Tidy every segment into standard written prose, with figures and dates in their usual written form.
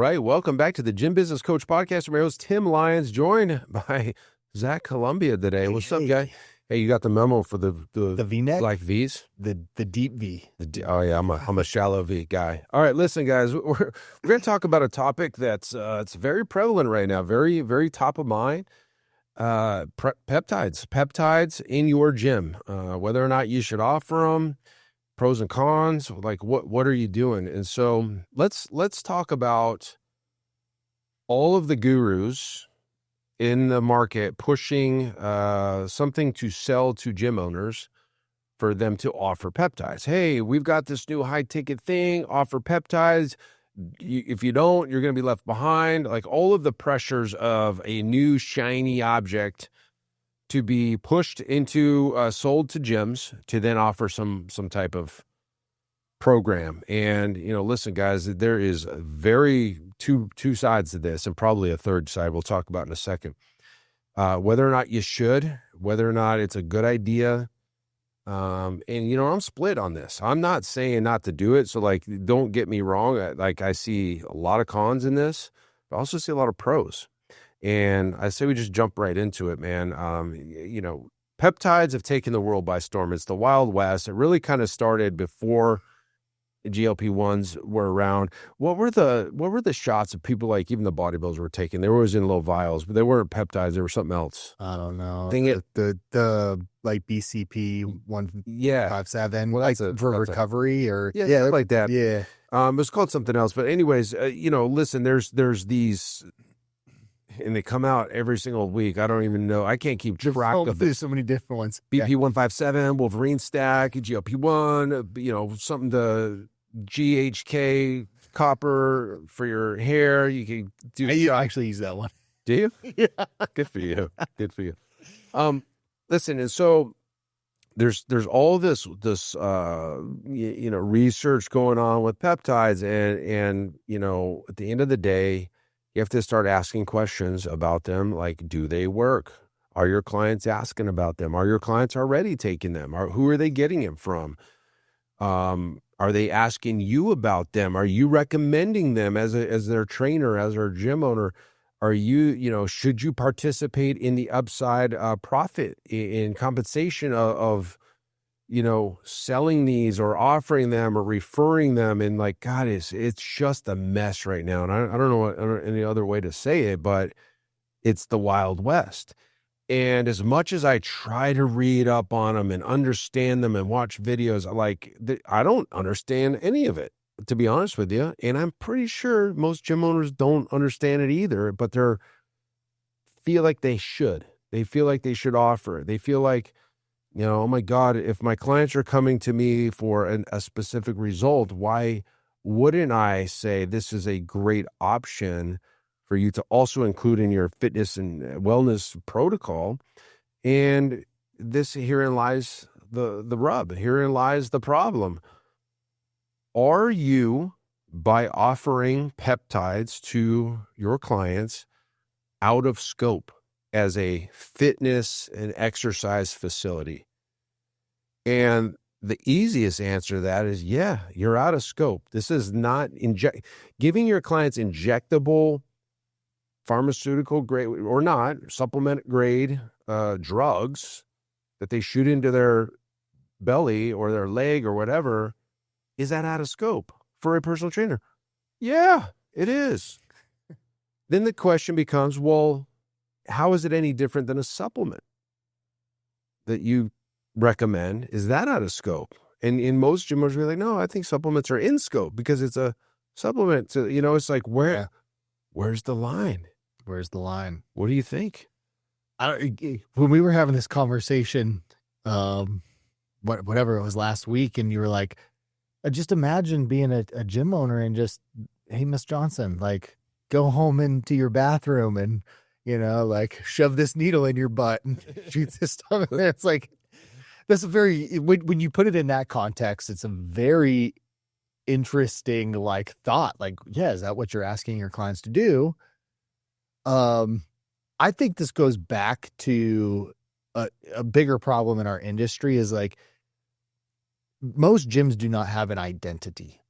right. Welcome back to the Gym Business Coach Podcast. I'm your host, Tim Lyons, joined by Zach Columbia today. What's up, guy? Hey, you got the memo for the V-neck? black V's? The deep V. Oh, yeah, I'm a shallow V guy. All right, listen, guys, we're going to talk about a topic that's it's very prevalent right now, very, very top of mind. Peptides in your gym, whether or not you should offer them, pros and cons, like what are you doing? And so let's talk about all of the gurus in the market pushing something to sell to gym owners for them to offer peptides. Hey, we've got this new high ticket thing, offer peptides. If you don't, you're going to be left behind. Like all of the pressures of a new shiny object to be pushed into, sold to gyms to then offer some type of program. And, listen, guys, there is two sides to this, and probably a third side we'll talk about in a second. Whether or not you should, whether or not it's a good idea. And I'm split on this. I'm not saying not to do it. So don't get me wrong. I see a lot of cons in this, but I also see a lot of pros. And I say we just jump right into it, man. Peptides have taken the world by storm. It's the Wild West. It really kind of started before GLP-1s were around. What were the shots of people, like even the bodybuilders were taking? They were always in low vials, but they weren't peptides. They were something else. I don't know. The like BCP 157. Well, like for recovery or like that. Yeah. It was called something else. But anyways, listen, there's these, and they come out every single week. I don't even know. I can't keep track of There's so many different ones. BP 157, Wolverine Stack, GLP-1, something to GHK copper for your hair. You can do. I actually use that one. Do you? Yeah. Good for you. Good for you. Listen, and so there's all this research going on with peptides, and at the end of the day, you have to start asking questions about them, like, do they work? Are your clients asking about them? Are your clients already taking them? Who are they getting them from? Are they asking you about them? Are you recommending them as their trainer, as their gym owner? Are you, should you participate in the upside profit in compensation of selling these or offering them or referring them? And God, it's just a mess right now. And I don't know any other way to say it, but it's the Wild West. And as much as I try to read up on them and understand them and watch videos, I don't understand any of it, to be honest with you. And I'm pretty sure most gym owners don't understand it either, but feel like they should. They feel like they should offer. They feel like, oh my God, if my clients are coming to me for a specific result, why wouldn't I say this is a great option for you to also include in your fitness and wellness protocol? And herein lies the rub. Herein lies the problem. Are you, by offering peptides to your clients, out of scope as a fitness and exercise facility? And the easiest answer to that is, yeah, you're out of scope. This is not giving your clients injectable, pharmaceutical grade or not, supplement grade drugs that they shoot into their belly or their leg or whatever. Is that out of scope for a personal trainer? Yeah, it is. Then the question becomes, well, how is it any different than a supplement that you recommend? Is that out of scope? And in most gym owners, we're like, no, I think supplements are in scope because it's a supplement to, it's like, where's the line? Where's the line? What do you think? When we were having this conversation, whatever it was last week, and you were like, just imagine being a gym owner and just, hey, Miss Johnson, go home into your bathroom and, shove this needle in your butt and shoot this stuff. And it's that's when you put it in that context, it's a very interesting, thought. Yeah, is that what you're asking your clients to do? I think this goes back to a bigger problem in our industry is most gyms do not have an identity.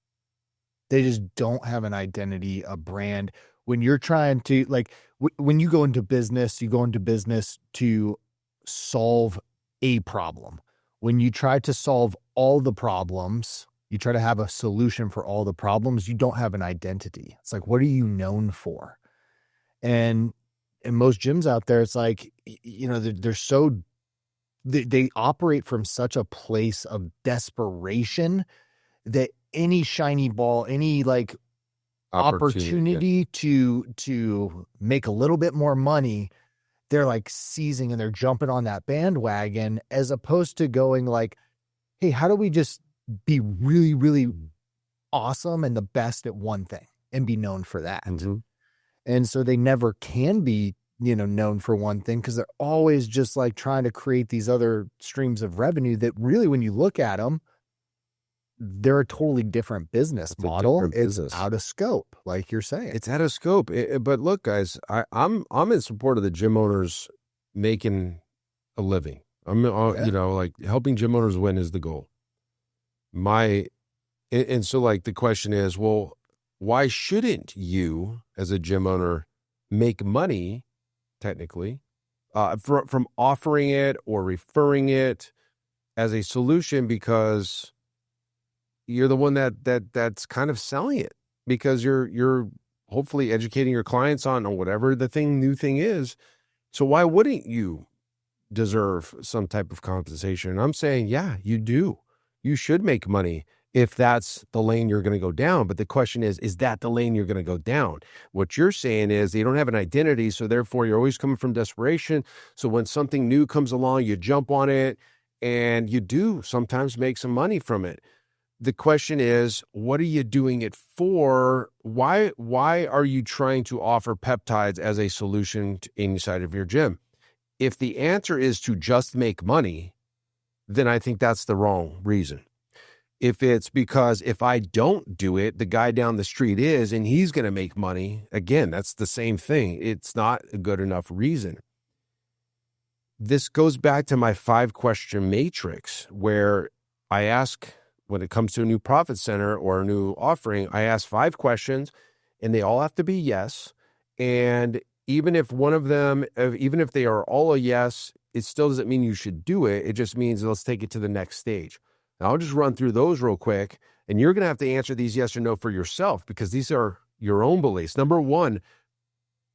They just don't have an identity, a brand. When you're trying to like, when you go into business, you go into business to solve a problem. When you try to solve all the problems, you try to have a solution for all the problems, you don't have an identity. It's like, what are you known for? And in most gyms out there, it's like, you know, they're so, they operate from such a place of desperation that any shiny ball, any like Yeah. opportunity to make a little bit more money, they're like seizing and they're jumping on that bandwagon, as opposed to going like, hey, how do we just be really, really awesome and the best at one thing and be known for that? Mm-hmm. And so they never can be, you know, known for one thing, because they're always just like trying to create these other streams of revenue that really, when you look at them, they're a totally different business It's a model. different It's business. out of scope, like you're saying. It's out of scope. But look, guys, I'm in support of the gym owners making a living. Yeah. You know, like helping gym owners win is the goal. And so like the question is, well, why shouldn't you as a gym owner make money technically from offering it or referring it as a solution, because you're the one that's kind of selling it, because you're hopefully educating your clients on whatever the new thing is. So why wouldn't you deserve some type of compensation? And I'm saying, yeah, you do. You should make money if that's the lane you're going to go down. But the question is that the lane you're going to go down? What you're saying is you don't have an identity, so therefore you're always coming from desperation. So when something new comes along, you jump on it, and you do sometimes make some money from it. The question is, what are you doing it for? Why are you trying to offer peptides as a solution inside of your gym? If the answer is to just make money, then I think that's the wrong reason. If it's because if I don't do it, the guy down the street is, and he's going to make money, again, that's the same thing. It's not a good enough reason. This goes back to my 5-question matrix, where I ask, when it comes to a new profit center or a new offering, I ask 5 questions, and they all have to be yes. And even if one of them, even if they are all a yes, it still doesn't mean you should do it. It just means let's take it to the next stage. Now, I'll just run through those real quick, and you're going to have to answer these yes or no for yourself, because these are your own beliefs. Number 1,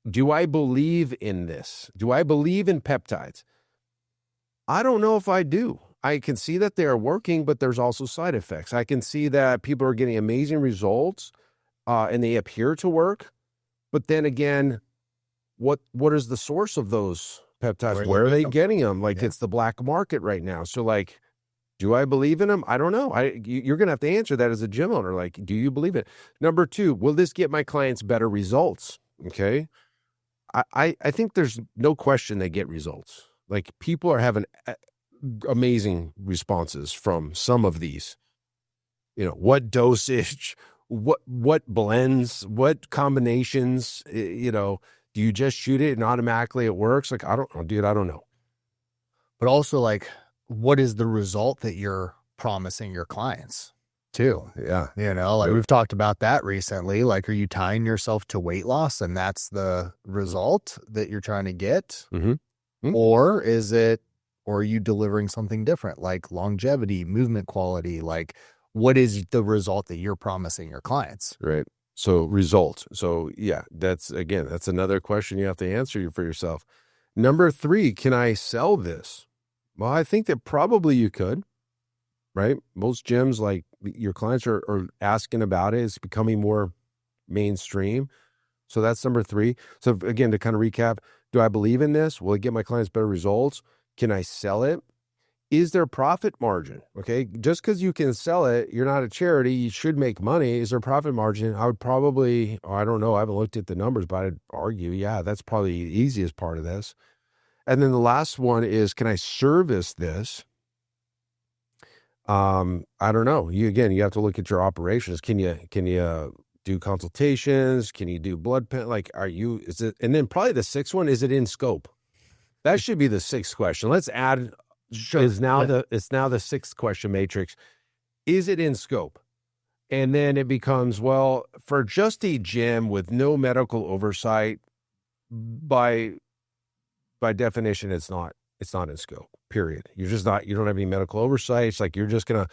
do I believe in this? Do I believe in peptides? I don't know if I do. I can see that they are working, but there's also side effects. I can see that people are getting amazing results, and they appear to work. But then again, what is the source of those peptides? Where are they getting them? Like, it's the black market right now. So like, do I believe in them? I don't know. You're going to have to answer that as a gym owner. Like, do you believe it? Number 2, will this get my clients better results? Okay. I think there's no question they get results. Like, people are having amazing responses from some of these. You know, what dosage, what blends, what combinations, you know, do you just shoot it and automatically it works? Like, I don't know, dude, I don't know. But also, like, what is the result that you're promising your clients too? Yeah. You know, like we've talked about that recently. Like, are you tying yourself to weight loss and that's the result that you're trying to get? Or is it, or are you delivering something different, like longevity, movement quality? Like, what is the result that you're promising your clients? Right. So results. So yeah, that's another question you have to answer for yourself. Number 3, can I sell this? Well, I think that probably you could, right? Most gyms, like, your clients are asking about it. It's becoming more mainstream. So that's number 3. So again, to kind of recap, do I believe in this? Will it get my clients better results? Can I sell it? Is there profit margin? Okay. Just because you can sell it, you're not a charity, you should make money. Is there profit margin? I would probably, I don't know, I haven't looked at the numbers, but I'd argue, yeah, that's probably the easiest part of this. And then the last one is, can I service this? I don't know. You have to look at your operations. Can you do consultations? Can you do blood pen? Like, is it, and then probably the 6th one, is it in scope? That should be the 6th question. Let's add, it's now the 6th question matrix. Is it in scope? And then it becomes, well, for just a gym with no medical oversight, by definition, it's not in scope, period. You're just not, you don't have any medical oversight. It's like you're just going to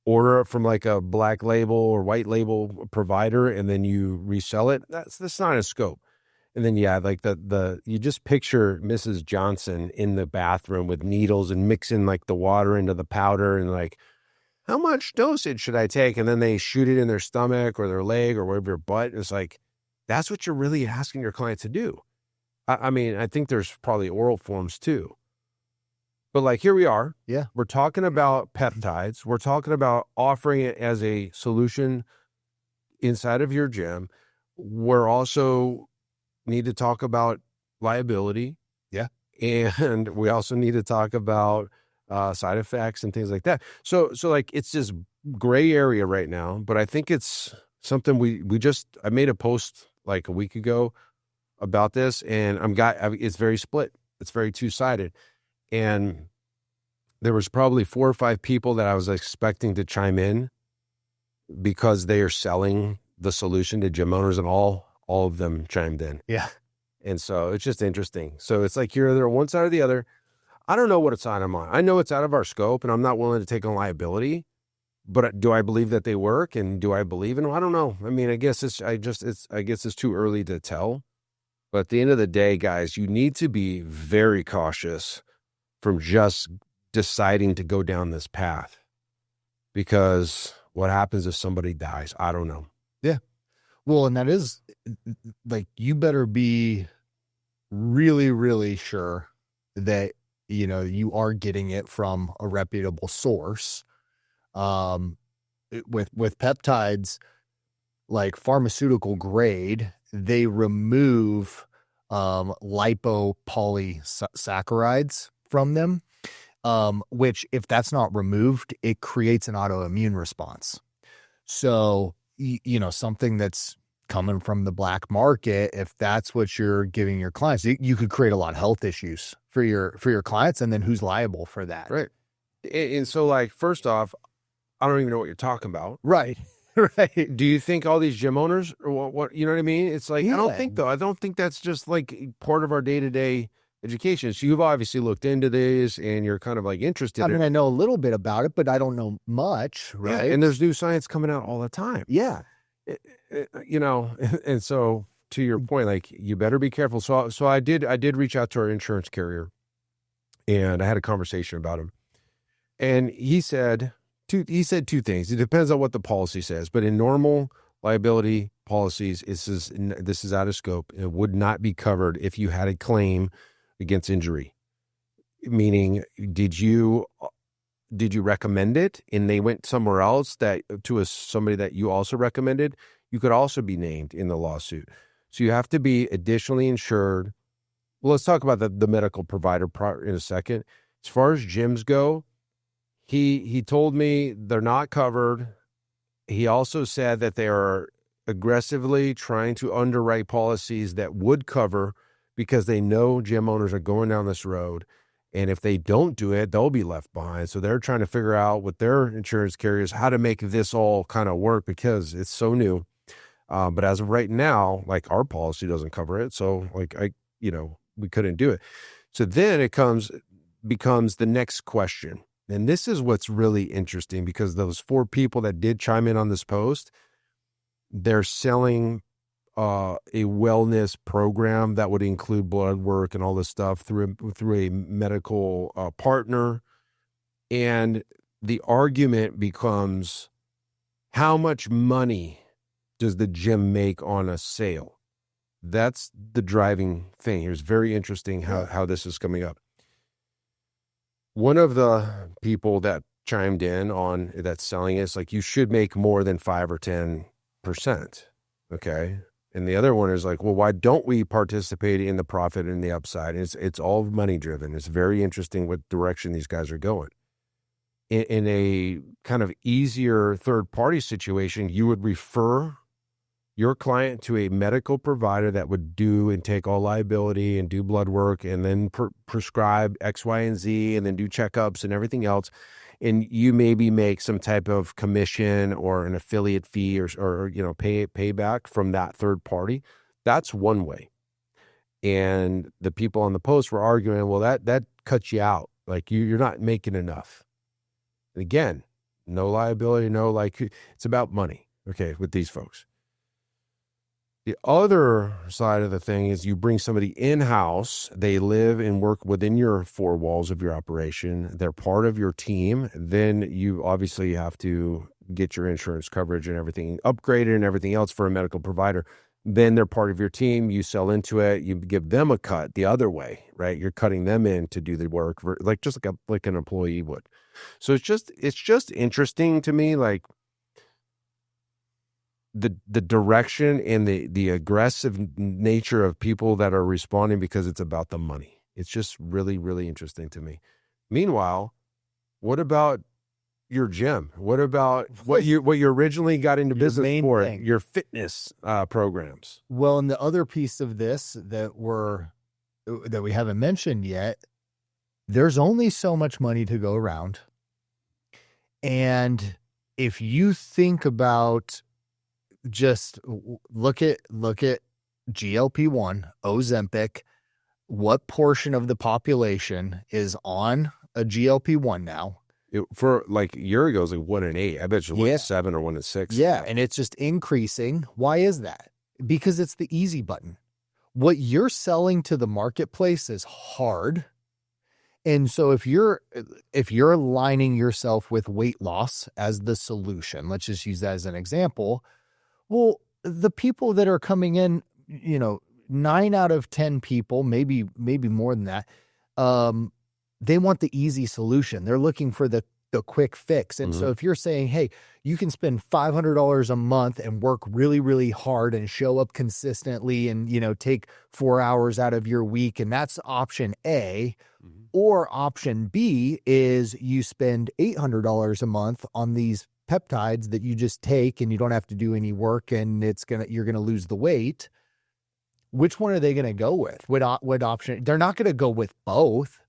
order it from like a black label or white label provider and then you resell it. That's not in scope. And then, yeah, like you just picture Mrs. Johnson in the bathroom with needles and mixing like the water into the powder and like, how much dosage should I take? And then they shoot it in their stomach or their leg or wherever, your butt. It's like, that's what you're really asking your client to do. I mean, I think there's probably oral forms too. But like, here we are. Yeah. We're talking about peptides. We're talking about offering it as a solution inside of your gym. We're also need to talk about liability. Yeah. And we also need to talk about side effects and things like that. So like, it's this gray area right now, but I think it's something I made a post like a week ago about this, and it's very split. It's very two-sided. And there was probably 4 or 5 people that I was expecting to chime in because they are selling the solution to gym owners, and all of them chimed in. Yeah. And so it's just interesting. So it's like you're either on one side or the other. I don't know what side I'm on. I know it's out of our scope, and I'm not willing to take on liability. But do I believe that they work, and do I believe in them? I don't know. I mean, I guess it's too early to tell. But at the end of the day, guys, you need to be very cautious from just deciding to go down this path, because what happens if somebody dies? I don't know. Yeah. Well, and that is like, you better be really, really sure that, you are getting it from a reputable source. With peptides, like pharmaceutical grade, they remove lipopolysaccharides from them, which, if that's not removed, it creates an autoimmune response. So, something that's coming from the black market, if that's what you're giving your clients, you could create a lot of health issues for your clients, and then who's liable for that? Right. And so, like, first off, I don't even know what you're talking about. Right. Right. Do you think all these gym owners, or what, you know what I mean? It's like, Yeah. I don't think that's just like part of our day-to-day education. So you've obviously looked into this and you're kind of like interested. I mean, I know a little bit about it, but I don't know much. Right. Yeah, and there's new science coming out all the time. Yeah. And so to your point, like, you better be careful. So I did reach out to our insurance carrier, and I had a conversation about him, and he said two things. It depends on what the policy says, but in normal liability policies, this is out of scope. It would not be covered if you had a claim against injury. Meaning, did you recommend it and they went somewhere else somebody that you also recommended? You could also be named in the lawsuit. So you have to be additionally insured. Well, let's talk about the medical provider in a second. As far as gyms go, he told me they're not covered. He also said that they are aggressively trying to underwrite policies that would cover, because they know gym owners are going down this road. And if they don't do it, they'll be left behind. So they're trying to figure out with their insurance carriers how to make this all kind of work, because it's so new. But as of right now, like, our policy doesn't cover it. So like, we couldn't do it. So then it becomes the next question. And this is what's really interesting, because those 4 people that did chime in on this post, they're selling a wellness program that would include blood work and all this stuff through a medical partner. And the argument becomes, how much money does the gym make on a sale? That's the driving thing. It's very interesting how this is coming up. One of the people that chimed in on that's selling is like, you should make more than 5 or 10%. Okay. And the other one is like, well, why don't we participate in the profit and the upside? It's all money driven. It's very interesting what direction these guys are going. In a kind of easier third party situation, you would refer your client to a medical provider that would do and take all liability and do blood work and then prescribe X, Y, and Z, and then do checkups and everything else. and you maybe make some type of commission or an affiliate fee or payback from that third party. That's one way. And the people on the post were arguing, well, that cuts you out. Like you're not making enough. And again, no liability, it's about money. Okay, with these folks. The other side of the thing is you bring somebody in-house, they live and work within your four walls of your operation, they're part of your team, then you obviously have to get your insurance coverage and everything upgraded and everything else for a medical provider. Then they're part of your team, you sell into it, you give them a cut the other way, right? You're cutting them in to do the work, just like an employee would. So it's just interesting to me, like, the direction and the aggressive nature of people that are responding because it's about the money. It's just really, really interesting to me. Meanwhile, what about your gym? What about what you originally got into business for? Your fitness programs. Well, and the other piece of this that we haven't mentioned yet, there's only so much money to go around. And if you think about, just look at GLP-1, Ozempic, what portion of the population is on a GLP-1 now? For like a year ago, it was like 1 in 8. I bet you 1 in 7 or 1 in 6. Yeah, and it's just increasing. Why is that? Because it's the easy button. What you're selling to the marketplace is hard. And so if you're aligning yourself with weight loss as the solution, let's just use that as an example. Well, the people that are coming in, 9 out of 10 people, maybe more than that, they want the easy solution. They're looking for the quick fix. And so if you're saying, hey, you can spend $500 a month and work really, really hard and show up consistently and, take 4 hours out of your week, and that's option A. Or option B is you spend $800 a month on these peptides that you just take and you don't have to do any work and you're going to lose the weight. Which one are they going to go with? What option? They're not going to go with both.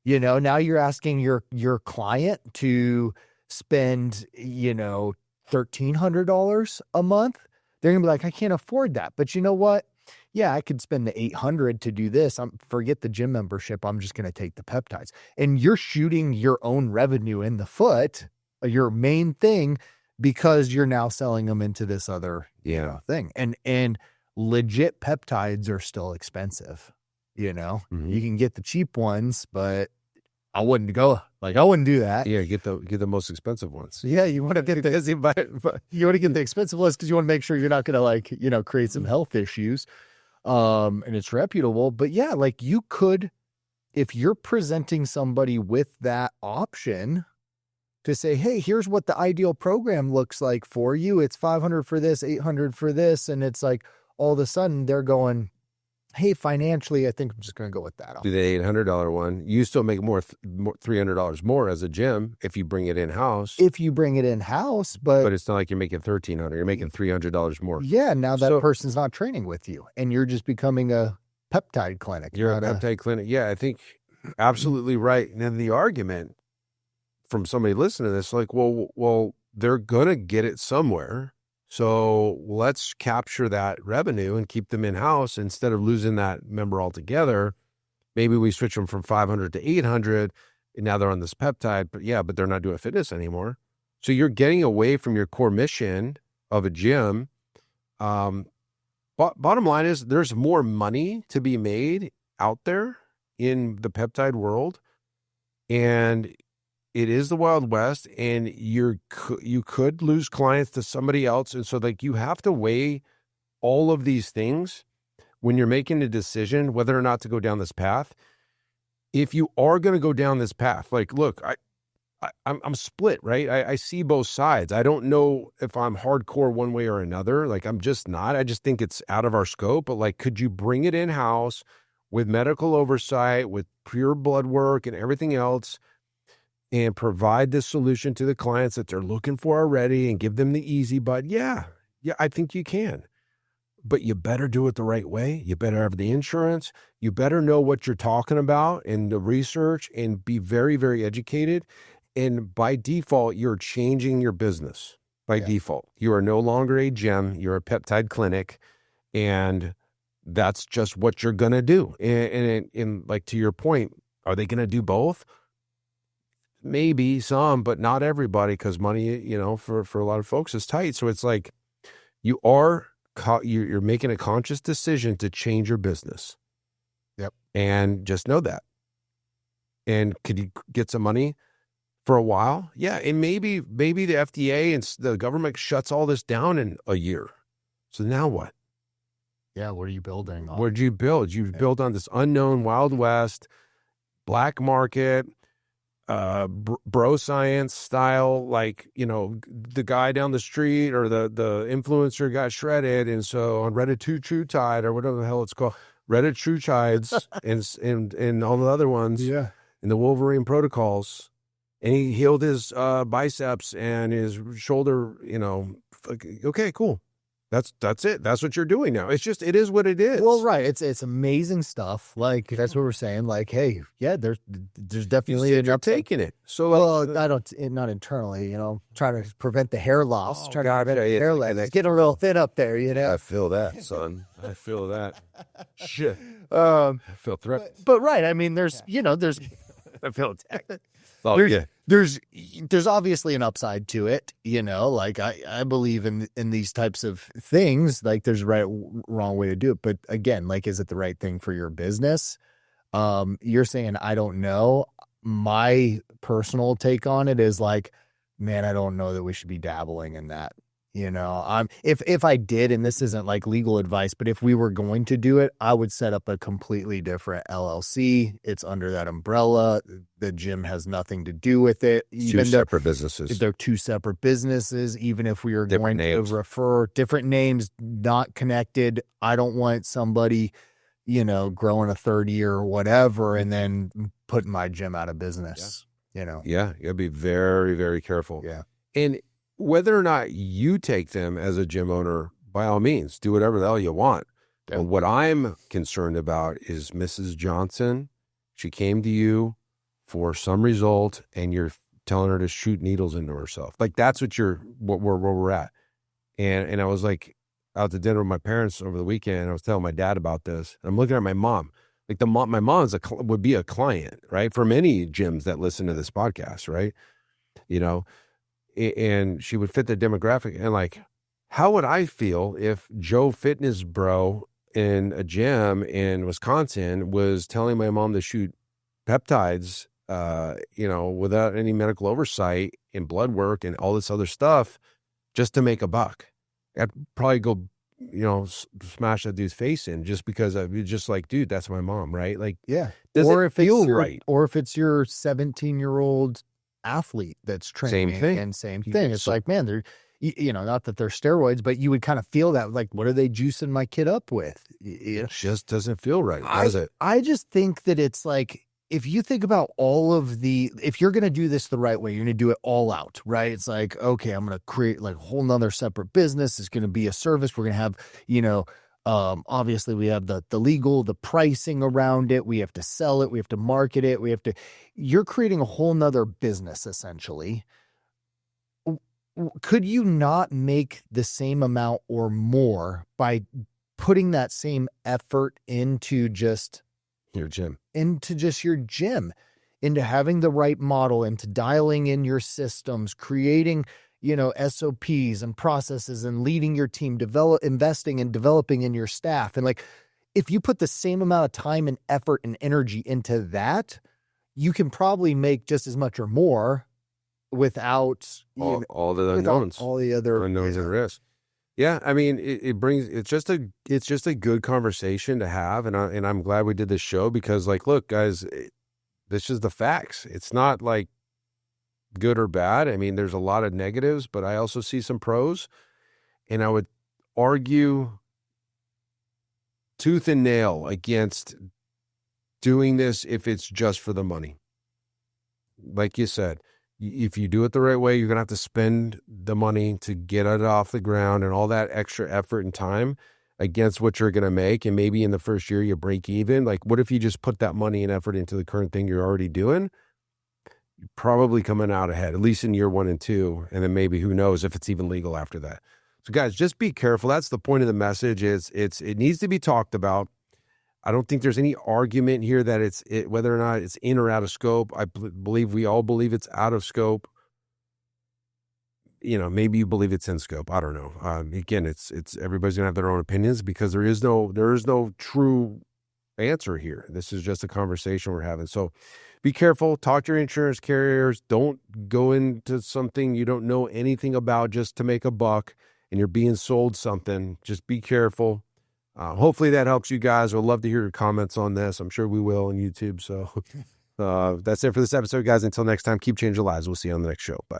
Now you're asking your client to spend, $1,300 a month. They're going to be like, I can't afford that. But you know what? Yeah, I could spend the $800 to do this. Forget the gym membership. I'm just going to take the peptides. And you're shooting your own revenue in the foot, your main thing, because you're now selling them into this other thing. And legit peptides are still expensive. You can get the cheap ones, but I wouldn't do that. Yeah, get the most expensive ones. Yeah, you want to get the expensive ones because you want to make sure you're not going to create some health issues. And it's reputable. But yeah, you could, if you're presenting somebody with that option to say, hey, here's what the ideal program looks like for you. It's $500 for this, $800 for this. And it's like, all of a sudden they're going, hey, financially, I think I'm just going to go with that. Do the $800 one. You still make more $300 more as a gym if you bring it in-house. But it's not like you're making $1,300. You're making $300 more. Yeah, now that person's not training with you, and you're just becoming a peptide clinic. You're a peptide clinic. Yeah, I think absolutely right. And then the argument from somebody listening to this, like, well, they're going to get it somewhere. So let's capture that revenue and keep them in-house instead of losing that member altogether. Maybe we switch them from 500 to 800 and now they're on this peptide, but they're not doing fitness anymore. So you're getting away from your core mission of a gym. Bottom line is there's more money to be made out there in the peptide world. And it is the Wild West, and you could lose clients to somebody else. And so you have to weigh all of these things when you're making a decision whether or not to go down this path. If you are going to go down this path, look, I'm split, right? I see both sides. I don't know if I'm hardcore one way or another. I'm just not. I just think it's out of our scope. But could you bring it in-house with medical oversight, with pure blood work and everything else, and provide this solution to the clients that they're looking for already and give them the easy button? Yeah, I think you can. But you better do it the right way. You better have the insurance. You better know what you're talking about and the research and be very, very educated. And by default, you're changing your business. By default, you are no longer a gym, you're a peptide clinic, and that's just what you're going to do. And like, to your point, are they going to do both? Maybe some, but not everybody, because money, for a lot of folks is tight. So it's like you're making a conscious decision to change your business. Yep. And just know that. And could you get some money for a while? Yeah. And maybe the FDA and the government shuts all this down in a year. So now what? Yeah. What are you building on? What did you build? You built on this unknown Wild West, black market, bro science style, like, the guy down the street or the influencer got shredded. And so on Reddit True Tide, or whatever the hell it's called, Reddit True Tides and all the other ones, and the Wolverine protocols, and he healed his biceps and his shoulder, okay, cool. That's it. That's what you're doing now. It is what it is. Well, right. It's amazing stuff. Like, that's what we're saying. Like, hey, yeah, there's definitely you're taking it. So, I don't, not internally, trying to prevent the hair loss, trying to prevent hair loss. It's that, getting a little thin up there, I feel that, son. I feel that. Shit. I feel threatened. But right. I mean, there's I feel attacked. There's obviously an upside to it, like I believe in these types of things. Like, there's wrong way to do it. But again, like, is it the right thing for your business? You're saying, I don't know. My personal take on it is like, man, I don't know that we should be dabbling in that. If I did, and this isn't like legal advice, but if we were going to do it, I would set up a completely different LLC. It's under that umbrella. The gym has nothing to do with it. Two separate businesses. They're two separate businesses. Even if we are going to refer different names, not connected, I don't want somebody, growing a third year or whatever, and then putting my gym out of business. Yeah, you gotta be very, very careful. Yeah. And whether or not you take them as a gym owner, by all means, do whatever the hell you want. Yeah. And what I'm concerned about is Mrs. Johnson. She came to you for some result, and you're telling her to shoot needles into herself. Like, that's where we're at. And I was like out to dinner with my parents over the weekend, and I was telling my dad about this. And I'm looking at my mom. Like, my mom would be a client, right? For many gyms that listen to this podcast, right? And she would fit the demographic. And like, how would I feel if Joe Fitness Bro in a gym in Wisconsin was telling my mom to shoot peptides, without any medical oversight and blood work and all this other stuff just to make a buck? I'd probably go, smash that dude's face in, just because I'd be just like, dude, that's my mom, right? Like, yeah. Does it feel right? Or if it's your 17-year-old athlete that's training, same thing. It's like, man, they're, not that they're steroids, but you would kind of feel that, like, what are they juicing my kid up with? It just doesn't feel right, does it? I just think that it's like, if you think about if you're going to do this the right way, you're going to do it all out, right? It's like, okay, I'm going to create like a whole nother separate business. It's going to be a service. We're going to have, obviously we have the legal, the pricing around it. We have to sell it. We have to market it. You're creating a whole nother business, essentially. Could you not make the same amount or more by putting that same effort into just your gym, into having the right model, into dialing in your systems, creating, SOPs and processes, and leading your team, investing and developing in your staff? And like, if you put the same amount of time and effort and energy into that, you can probably make just as much or more without all the unknowns, all the other unknowns and risks. Yeah, I mean, it's just a good conversation to have, and I'm glad we did this show, because, like, look, guys, this is the facts. It's not like good or bad. I mean, there's a lot of negatives, but I also see some pros, and I would argue tooth and nail against doing this if it's just for the money. Like you said, if you do it the right way, you're going to have to spend the money to get it off the ground and all that extra effort and time against what you're going to make. And maybe in the first year you break even. Like, what if you just put that money and effort into the current thing you're already doing? you're probably coming out ahead, at least in year 1 and 2. And then maybe, who knows if it's even legal after that. So guys, just be careful. That's the point of the message. It needs to be talked about. I don't think there's any argument here that whether or not it's in or out of scope. I believe we all believe it's out of scope. Maybe you believe it's in scope. I don't know. Again, it's everybody's gonna have their own opinions, because there is no true answer here. This is just a conversation we're having. So be careful. Talk to your insurance carriers. Don't go into something you don't know anything about just to make a buck and you're being sold something. Just be careful. Hopefully that helps you guys. We'd love to hear your comments on this. I'm sure we will on YouTube. So that's it for this episode, guys. Until next time, keep changing lives. We'll see you on the next show. Bye.